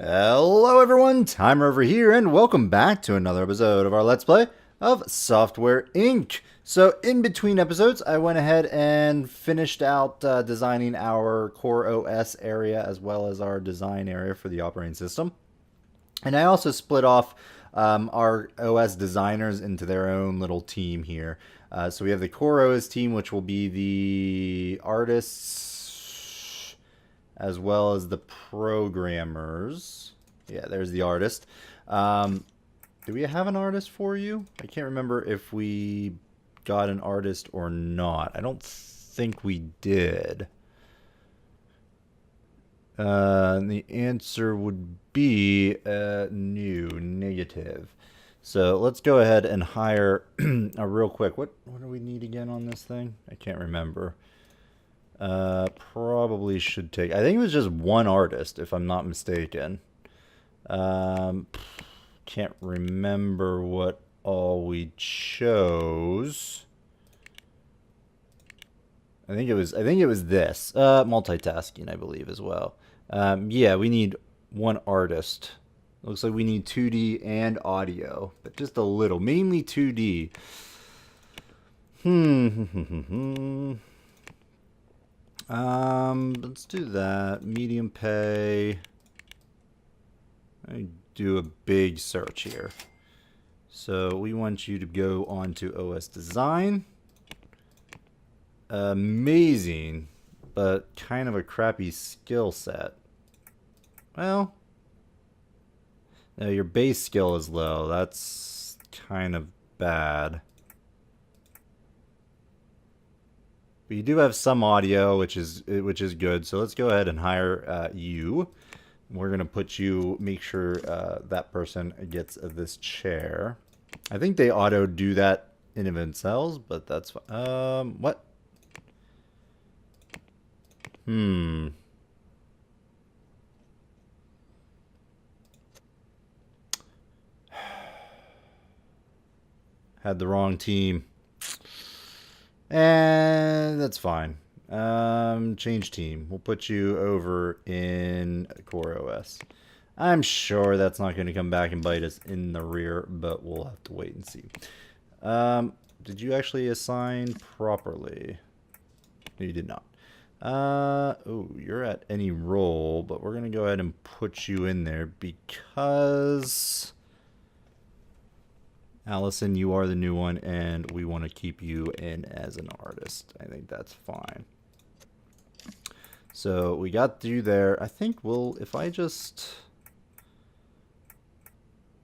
Hello everyone, Timer over here, and welcome back to another episode of our Let's Play of Software Inc. So in between episodes, I went ahead and finished out designing our core OS area as well as our design area for the operating system. And I also split off our OS designers into their own little team here. So we have the core OS team, which will be the artists as well as the programmers. Yeah, there's the artist. Do we have an artist for you? I can't remember if we got an artist or not. I don't think we did. The answer would be negative. So let's go ahead and hire real quick. What do we need again on this thing? I can't remember. Probably should take. I think it was just one artist, if I'm not mistaken. Can't remember what all we chose. I think it was this. Multitasking, I believe, as well. Yeah, we need one artist. Looks like we need 2D and audio, but just a little. Mainly 2D. Let's do that. Medium pay. I do a big search here. So we want you to go on to OS Design. Amazing, but kind of a crappy skill set. Well, no, your base skill is low. That's kind of bad. But you do have some audio, which is good. So let's go ahead and hire you. We're gonna put you. Make sure that person gets this chair. I think they auto do that in of themselves, but that's what? Had the wrong team. And that's fine. Change team. We'll put you over in Core OS. I'm sure that's not going to come back and bite us in the rear, but we'll have to wait and see. Did you actually assign properly? No, you did not. Oh, you're at any role, but we're going to go ahead and put you in there because Allison, you are the new one, and we want to keep you in as an artist. I think that's fine. So we got you there. I think if I just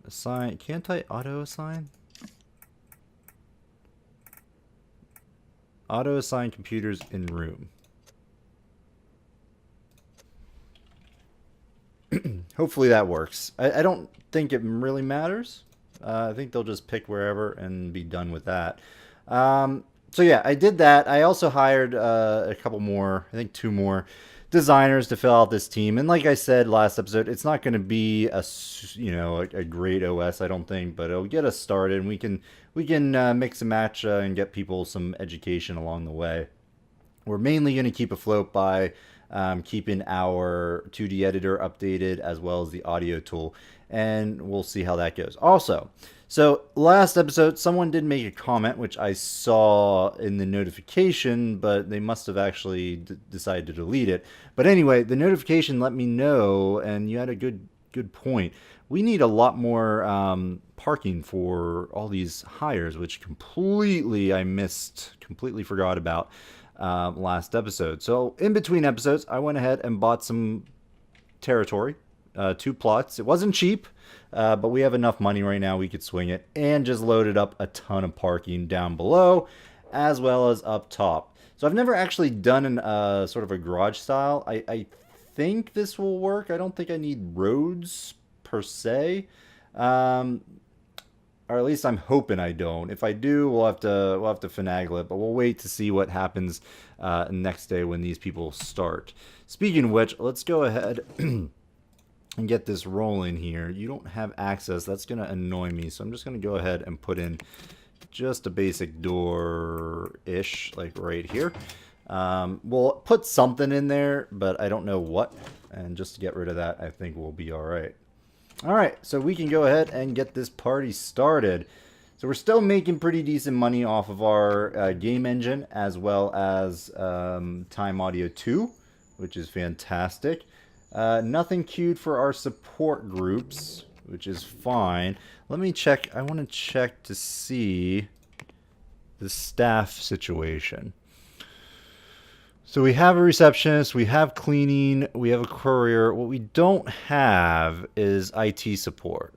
assign, can't I auto assign? Auto assign computers in room. Hopefully that works. I don't think it really matters. I think they'll just pick wherever and be done with that. So yeah, I did that. I also hired a couple more, I think 2 more designers to fill out this team. And like I said last episode, it's not going to be a great OS, I don't think, but it'll get us started, and we can mix and match and get people some education along the way. We're mainly going to keep afloat by keeping our 2D editor updated as well as the audio tool, and we'll see how that goes. Also, so last episode, someone did make a comment, which I saw in the notification, but they must have actually decided to delete it. But anyway, the notification let me know, and you had a good point. We need a lot more parking for all these hires, which I completely forgot about last episode. So in between episodes, I went ahead and bought some territory, 2 plots. It wasn't cheap, but we have enough money right now we could swing it, and just loaded up a ton of parking down below as well as up top. So I've never actually done an sort of a garage style. I think this will work. I don't think I need roads per se. Or at least I'm hoping I don't. If I do, we'll have to finagle it, but we'll wait to see what happens next day when these people start. Speaking of which, let's go ahead and get this rolling here. You don't have access. That's going to annoy me, so I'm just going to go ahead and put in just a basic door-ish, like right here. We'll put something in there, but I don't know what. And just to get rid of that, I think we'll be all right. All right, so we can go ahead and get this party started. So we're still making pretty decent money off of our game engine as well as Time Audio 2, which is fantastic. Nothing queued for our support groups, which is fine. Let me check. I want to check to see the staff situation. So we have a receptionist, we have cleaning, we have a courier. What we don't have is IT support.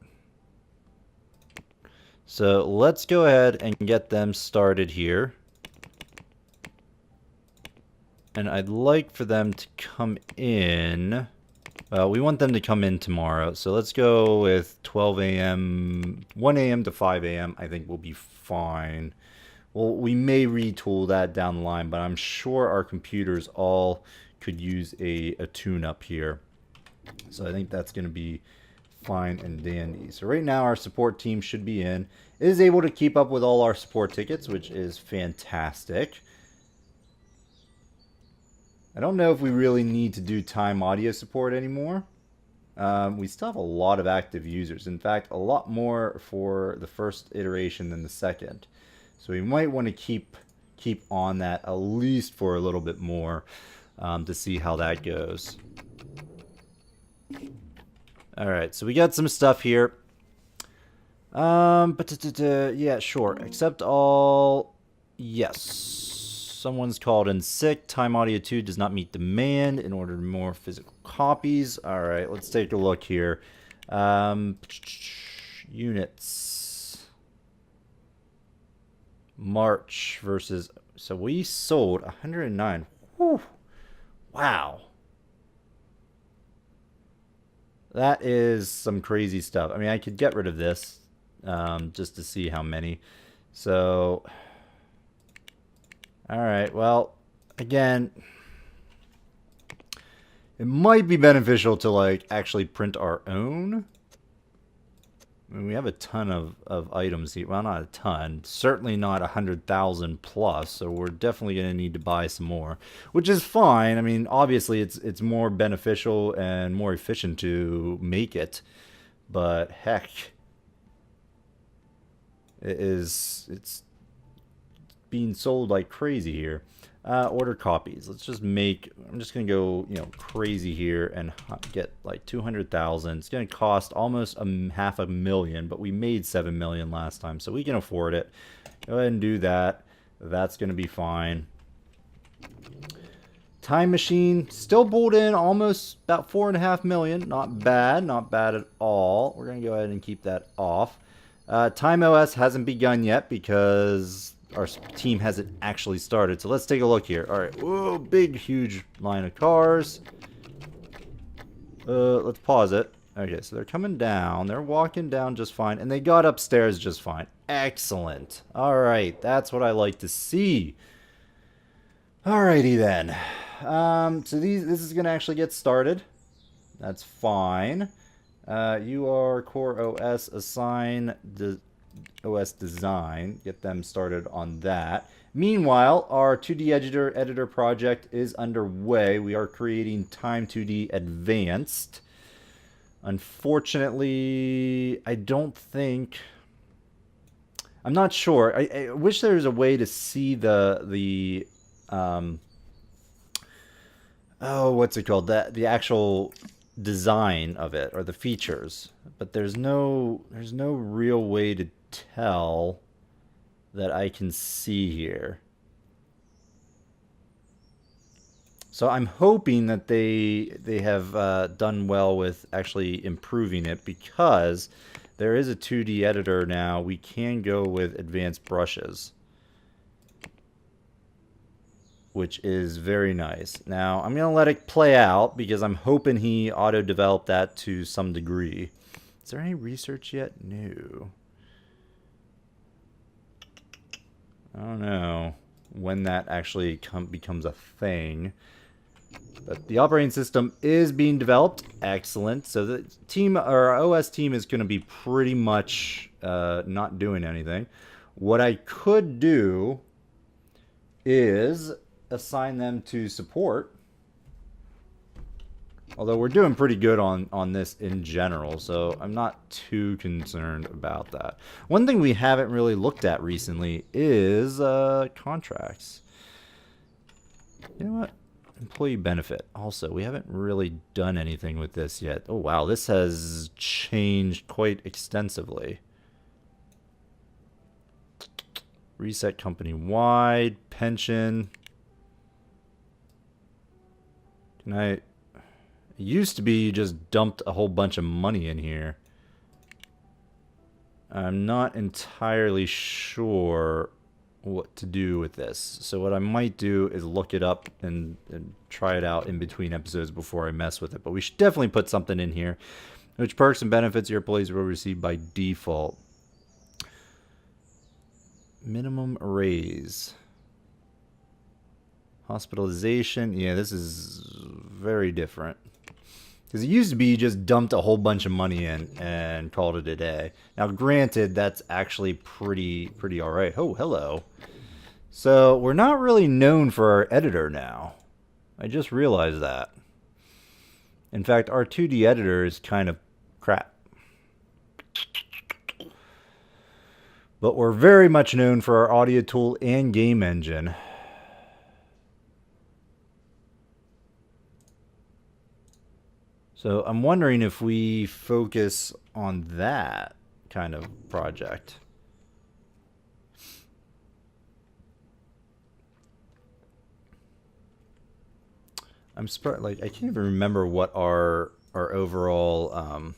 So let's go ahead and get them started here. And I'd like for them to come in. We want them to come in tomorrow. So let's go with 12 a.m., 1 a.m. to 5 a.m. I think we'll be fine. Well, we may retool that down the line, but I'm sure our computers all could use a tune-up here. So I think that's going to be fine and dandy. So right now our support team should be in. It is able to keep up with all our support tickets, which is fantastic. I don't know if we really need to do time audio support anymore. We still have a lot of active users. In fact, a lot more for the first iteration than the second. So we might want to keep on that at least for a little bit more to see how that goes. All right, so we got some stuff here. Yeah, sure. Accept all. Yes. Someone's called in sick. Time Audio 2 does not meet demand in order to more physical copies. All right, let's take a look here. Units. March versus, so we sold 109. Whew. Wow. That is some crazy stuff. I mean, I could get rid of this just to see how many. So, all right. Well, again, it might be beneficial to like actually print our own. I mean, we have a ton of items here. Well, not a ton. Certainly not 100,000 plus. So we're definitely going to need to buy some more, which is fine. I mean, obviously it's more beneficial and more efficient to make it, but heck, it's being sold like crazy here. Order copies. Let's just make, I'm just going to go, crazy here and get like 200,000. It's going to cost almost $500,000, but we made 7 million last time, so we can afford it. Go ahead and do that. That's going to be fine. Time machine still pulled in almost about 4.5 million. Not bad, not bad at all. We're going to go ahead and keep that off. Time OS hasn't begun yet because our team hasn't actually started. So let's take a look here. All right. Whoa, big, huge line of cars. Let's pause it. Okay, so they're coming down. They're walking down just fine. And they got upstairs just fine. Excellent. All right. That's what I like to see. Alrighty then. So this is going to actually get started. That's fine. You are Core OS. Assign the OS design, get them started on that. Meanwhile, our 2D editor project is underway. We are creating Time 2D Advanced. Unfortunately, I don't think, I'm not sure. I wish there was a way to see the what's it called? The actual design of it or the features, but there's no real way to tell that I can see here. So I'm hoping that they have done well with actually improving it, because there is a 2D editor now. We can go with advanced brushes, which is very nice. Now I'm gonna let it play out because I'm hoping he auto-developed that to some degree. Is there any research yet? No. I don't know when that actually becomes a thing. But the operating system is being developed. Excellent. So the team, or OS team, is going to be pretty much not doing anything. What I could do is assign them to support. Although we're doing pretty good on this in general, so I'm not too concerned about that. One thing we haven't really looked at recently is contracts. You know what? Employee benefit. Also, we haven't really done anything with this yet. Oh, wow. This has changed quite extensively. Reset company-wide. Pension. Can I... It used to be you just dumped a whole bunch of money in here. I'm not entirely sure what to do with this. So what I might do is look it up and try it out in between episodes before I mess with it. But we should definitely put something in here. Which perks and benefits your employees will receive by default. Minimum raise. Hospitalization. Yeah, this is very different. Because it used to be you just dumped a whole bunch of money in and called it a day. Now, granted, that's actually pretty alright. Oh, hello. So, we're not really known for our editor now. I just realized that. In fact, our 2D editor is kind of crap. But we're very much known for our audio tool and game engine. So I'm wondering if we focus on that kind of project. I'm surprised, like, I can't even remember what our overall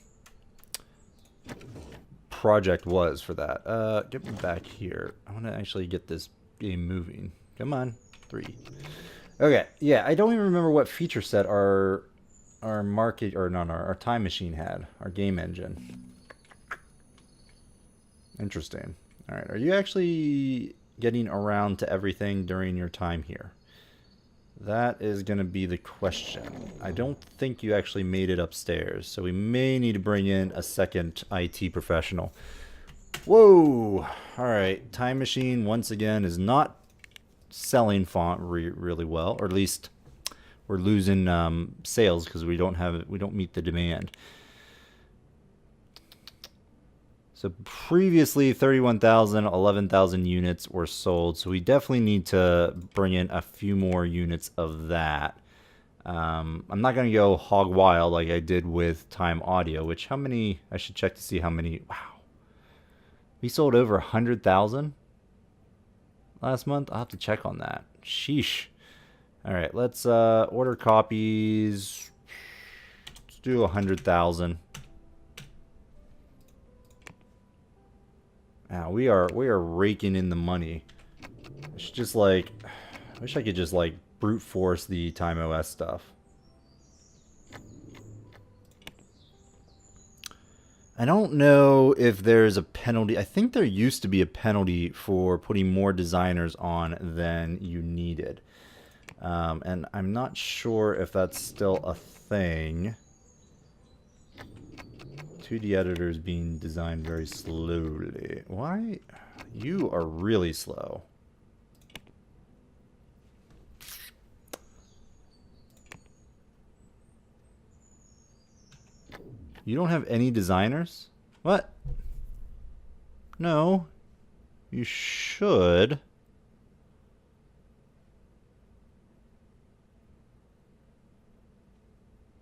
project was for that. Get me back here. I want to actually get this game moving. Come on, 3. Okay, yeah, I don't even remember what feature set our market, or not, our time machine had, our game engine. Interesting. All right, are you actually getting around to everything during your time here? That is going to be the question. I don't think you actually made it upstairs, so we may need to bring in a second IT professional. Whoa! All right, time machine once again is not selling font really well, or at least we're losing sales because we don't meet the demand. So previously 31,000, 11,000 units were sold. So we definitely need to bring in a few more units of that. I'm not going to go hog wild like I did with Time Audio, which how many, I should check to see how many. Wow. We sold over 100,000 last month. I'll have to check on that. Sheesh. All right, let's order copies. Let's do 100,000. Now we are raking in the money. It's just like, I wish I could just like brute force the Time OS stuff. I don't know if there's a penalty. I think there used to be a penalty for putting more designers on than you needed. And I'm not sure if that's still a thing. 2D editors being designed very slowly. Why? You are really slow. You don't have any designers? What? No. You should.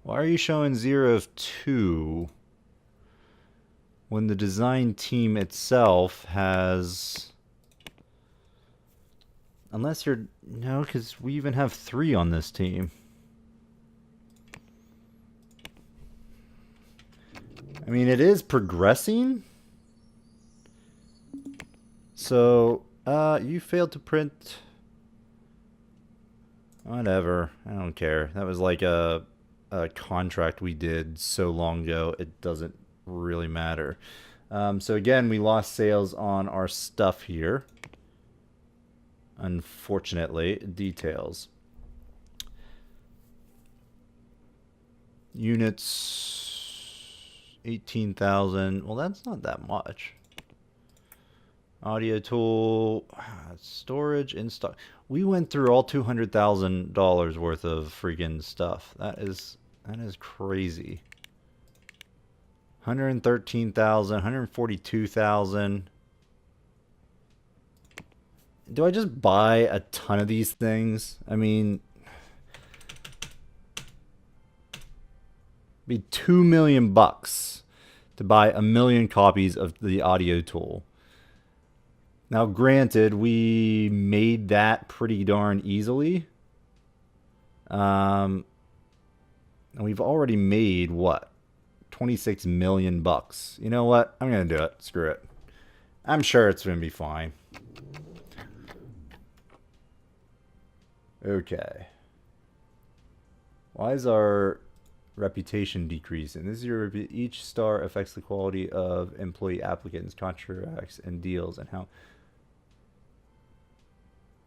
Why are you showing 0 of 2 when the design team itself has... Unless you're... No, because we even have 3 on this team. I mean, it is progressing. So, you failed to print... Whatever. I don't care. That was like a contract we did so long ago. It doesn't really matter. So again, we lost sales on our stuff here. Unfortunately, details. Units 18,000. Well, that's not that much. Audio tool, storage in stock. We went through all $200,000 worth of freaking stuff. That is That is crazy. 113,000, 142,000. Do I just buy a ton of these things? I mean, it'd be 2 million bucks to buy 1 million copies of the audio tool. Now, granted, we made that pretty darn easily. And we've already made what? 26 million bucks. You know what? I'm going to do it. Screw it. I'm sure it's going to be fine. Okay. Why is our reputation decreasing? This is your each star affects the quality of employee applicants, contracts, and deals, and how.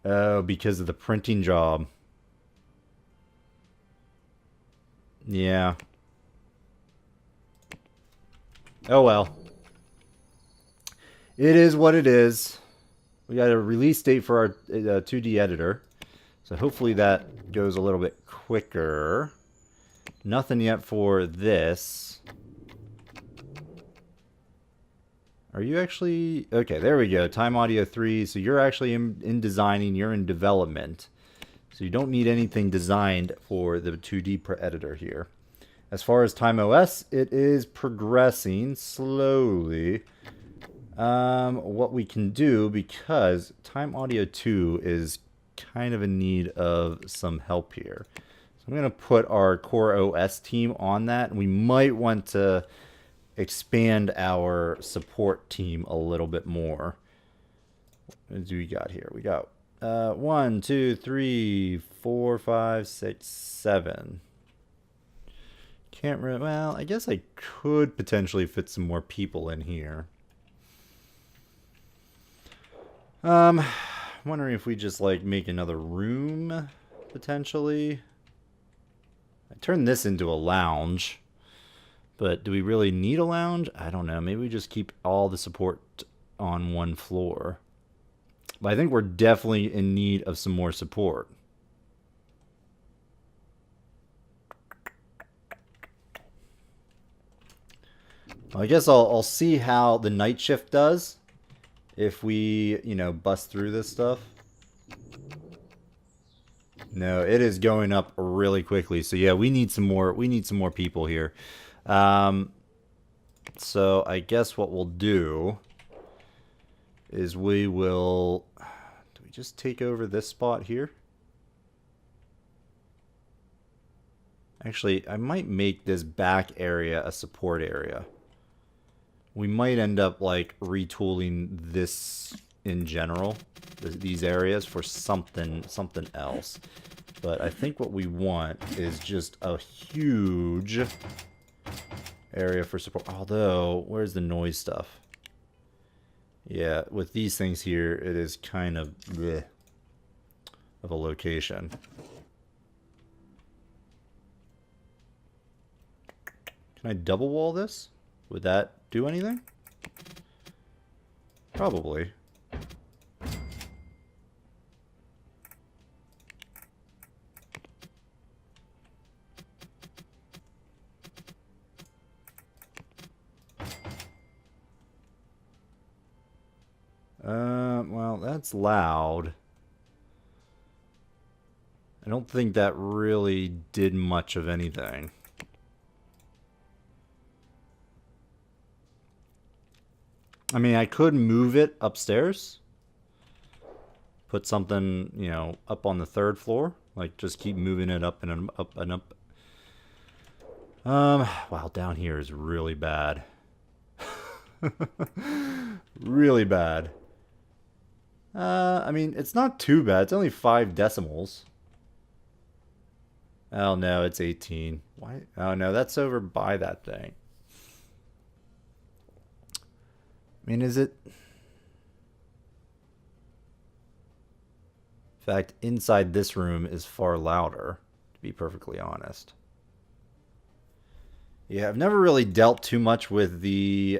Oh, because of the printing job. Yeah. Oh well. It is what it is. We got a release date for our 2D editor. So hopefully that goes a little bit quicker. Nothing yet for this. Are you actually... Okay, there we go. Time Audio 3. So you're actually in designing. You're in development. So you don't need anything designed for the 2D editor here. As far as Time OS, it is progressing slowly. What we can do, because Time Audio 2 is kind of in need of some help here. So I'm going to put our Core OS team on that. And we might want to expand our support team a little bit more. What do we got here? We got 1, 2, 3, 4, 5, 6, 7. Can't really... Well, I guess I could potentially fit some more people in here. I'm wondering if we just like make another room potentially. I turned this into a lounge, but do we really need a lounge? I don't know. Maybe we just keep all the support on one floor. But I think we're definitely in need of some more support. Well, I guess I'll see how the night shift does. If we, you know, bust through this stuff. No, it is going up really quickly. So yeah, we need some more people here. So I guess what we'll do is we will... Do we just take over this spot here? Actually, I might make this back area a support area. We might end up like retooling this in general, these areas for something else. But I think what we want is just a huge area for support. Although, where's the noise stuff? Yeah, with these things here, it is kind of bleh of a location. Can I double wall this? Would that do anything? Probably. Well, that's loud. I don't think that really did much of anything. I mean, I could move it upstairs. Put something, you know, up on the 3rd floor. Like, just keep moving it up and up and up. Wow, down here is really bad. Really bad. I mean, it's not too bad. It's only 5 decimals. Oh, no, it's 18. Why? Oh, no, that's over by that thing. I mean, is it... In fact, inside this room is far louder, to be perfectly honest. Yeah, I've never really dealt too much with the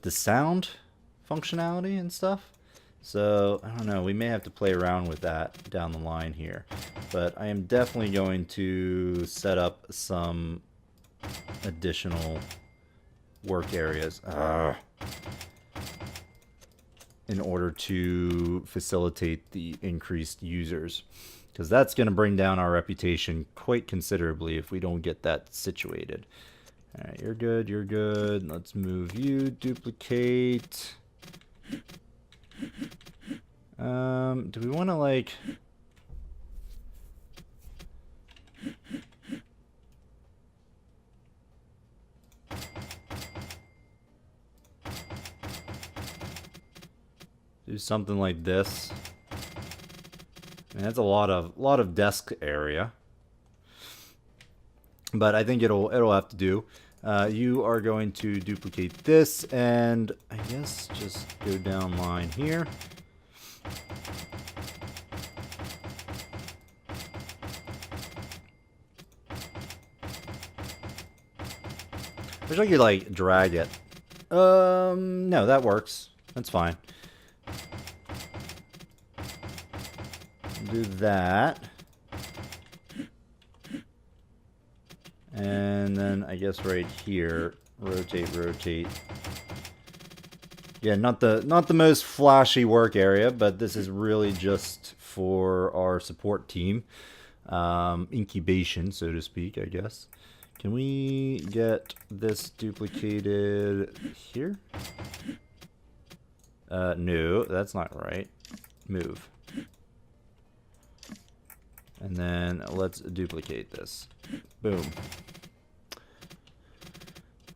sound functionality and stuff. So, I don't know, we may have to play around with that down the line here. But I am definitely going to set up some additional work areas in order to facilitate the increased users. Because that's going to bring down our reputation quite considerably if we don't get that situated. Alright, you're good, you're good. Let's move you, duplicate. Do we want to like... do something like this? And that's a lot of desk area. But I think it'll have to do. You are going to duplicate this, and I guess just go down line here. I wish I could like drag it. No, that works. That's fine. Do that. And then I guess right here, rotate. Yeah, not the most flashy work area, but this is really just for our support team. Incubation, so to speak, I guess. Can we get this duplicated here? No, that's not right. Move. And then let's duplicate this. Boom.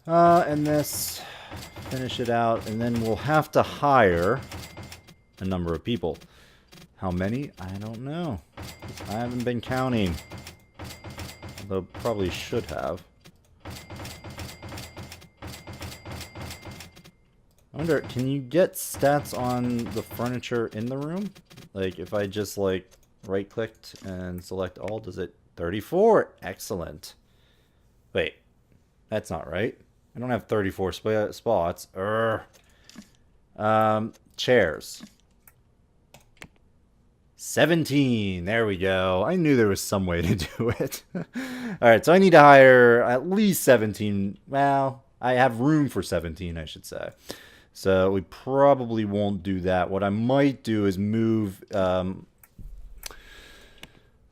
And this, finish it out, and then we'll have to hire a number of people. How many? I don't know. I haven't been counting. Although probably should have. I wonder, can you get stats on the furniture in the room? Like, if I just, like, right-clicked and select all, does it... 34! Excellent. Wait, that's not right. I don't have 34 spots. Chairs. 17. There we go. I knew there was some way to do it. Alright, so I need to hire at least 17. Well, I have room for 17, I should say. So we probably won't do that. What I might do is move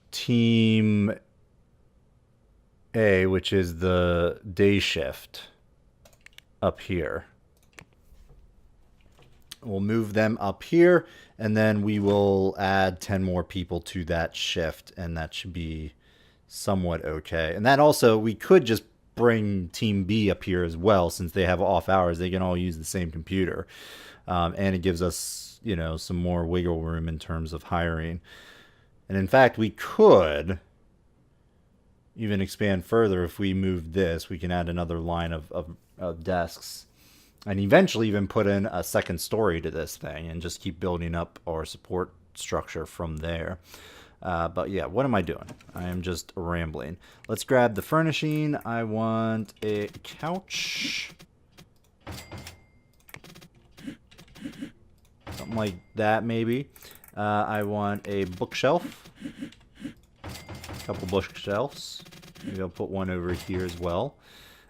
Team A, which is the day shift, up here. We'll move them up here, and then we will add 10 more people to that shift, and that should be somewhat okay. And that also, we could just bring Team B up here as well, since they have off hours. They can all use the same computer. And it gives us, you know, some more wiggle room in terms of hiring. And in fact, we could even expand further. If we move this, we can add another line of desks. And eventually even put in a second story to this thing and just keep building up our support structure from there. But yeah, what am I doing? I am just rambling. Let's grab the furnishing. I want a couch. Something like that, maybe. I want a bookshelf. A couple bookshelves. Maybe I'll put one over here as well.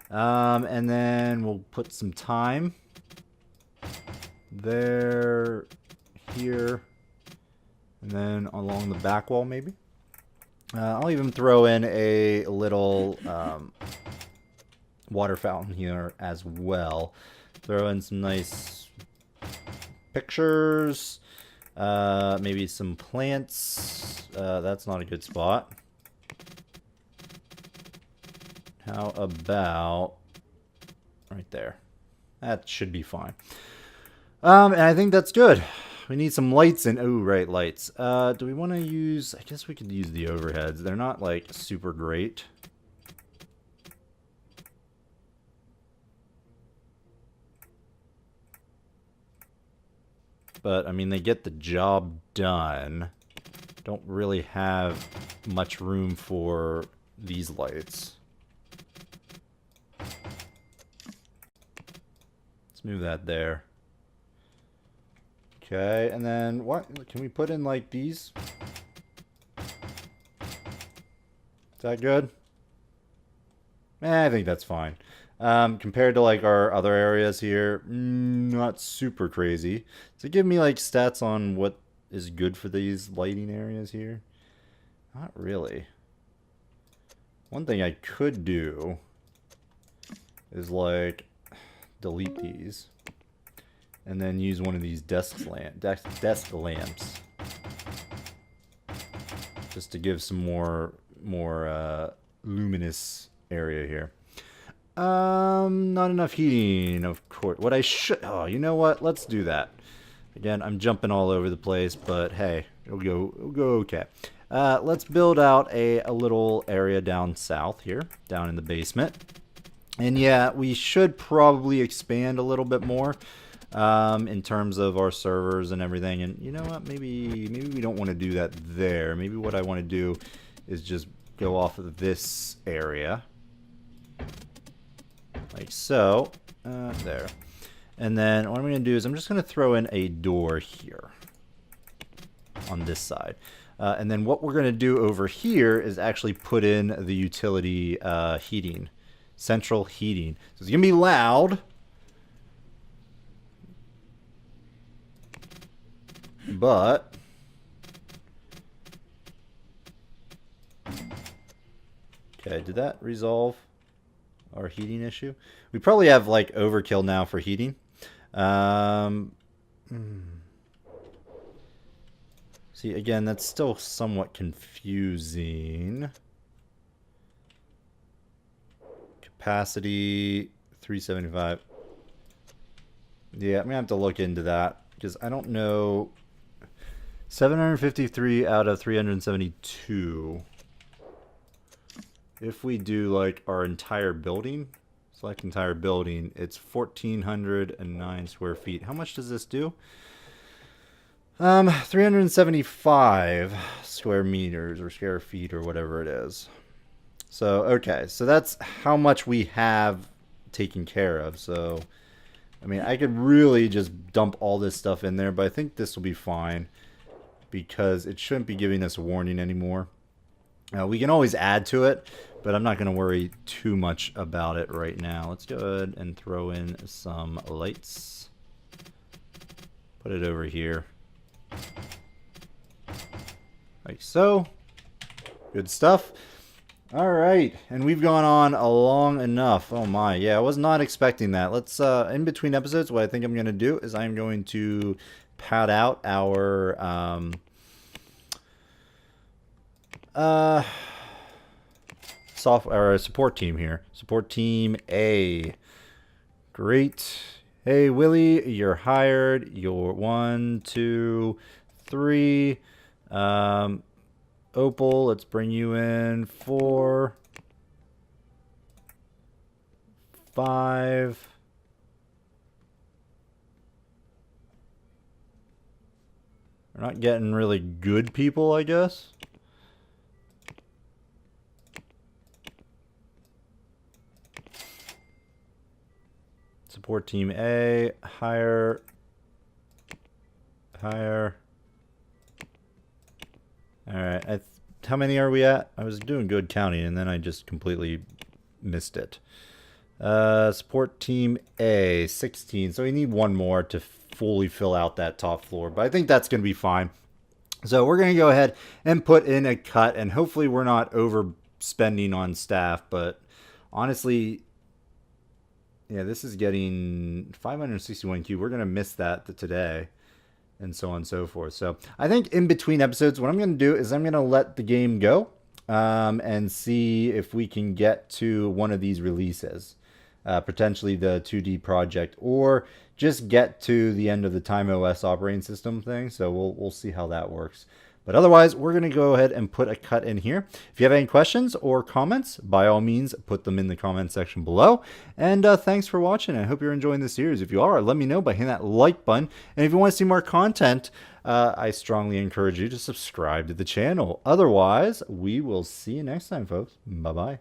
And then we'll put some time there, here, and then along the back wall maybe. I'll even throw in a little water fountain here as well. Throw in some nice pictures, maybe some plants. That's not a good spot. How about right there? That should be fine. And I think that's good. We need some lights in. Oh, right, lights. Do we want to use... I guess we could use the overheads. They're not, like, super great. But, I mean, they get the job done. Don't really have much room for these lights. Let's move that there. Okay, and then what? Can we put in like these? Is that good? I think that's fine. Compared to like our other areas here, not super crazy. So give me like stats on what is good for these lighting areas here. Not really. One thing I could do is like delete these and then use one of these desk lamps just to give some more luminous area here. Not enough heating, of course. What I should... Oh, you know what? Let's do that. Again, I'm jumping all over the place, but hey, it'll go okay. Let's build out a little area down south here, down in the basement. And yeah, we should probably expand a little bit more in terms of our servers and everything. And you know what? Maybe we don't want to do that there. Maybe what I want to do is just go off of this area. Like so. There. And then what I'm going to do is I'm just going to throw in a door here on this side. And then what we're going to do over here is actually put in the utility heating. Central heating. So it's going to be loud. But okay, did that resolve our heating issue? We probably have like overkill now for heating. See, again, that's still somewhat confusing. Capacity 375. Yeah, I'm gonna have to look into that because I don't know. 753 out of 372. If we do like our entire building, select entire building, it's 1,409 square feet. How much does this do? 375 square meters or square feet or whatever it is. So, okay, so that's how much we have taken care of. So, I mean, I could really just dump all this stuff in there, but I think this will be fine because it shouldn't be giving us a warning anymore. We can always add to it, but I'm not going to worry too much about it right now. Let's go ahead and throw in some lights. Put it over here. Like so. Good stuff. All right, and we've gone on long enough. Oh my, yeah, I was not expecting that. Let's, in between episodes, what I think I'm going to do is I'm going to pad out our, software support team here. Support team A. Great. Hey, Willie, you're hired. You're 1, 2, 3. Opal, let's bring you in. 4, 5. We're not getting really good people, I guess. Support team A, hire. Alright, how many are we at? I was doing good counting and then I just completely missed it. Support team A, 16. So we need one more to fully fill out that top floor. But I think that's going to be fine. So we're going to go ahead and put in a cut. And hopefully we're not overspending on staff. But honestly, yeah, this is getting 561 cube. We're going to miss that today. And so on and so forth. So I think in between episodes, what I'm going to do is I'm going to let the game go and see if we can get to one of these releases. Potentially the 2D project, or just get to the end of the TimeOS operating system thing. So we'll see how that works. But otherwise, we're going to go ahead and put a cut in here. If you have any questions or comments, by all means, put them in the comment section below. And thanks for watching. I hope you're enjoying the series. If you are, let me know by hitting that like button. And if you want to see more content, I strongly encourage you to subscribe to the channel. Otherwise, we will see you next time, folks. Bye-bye.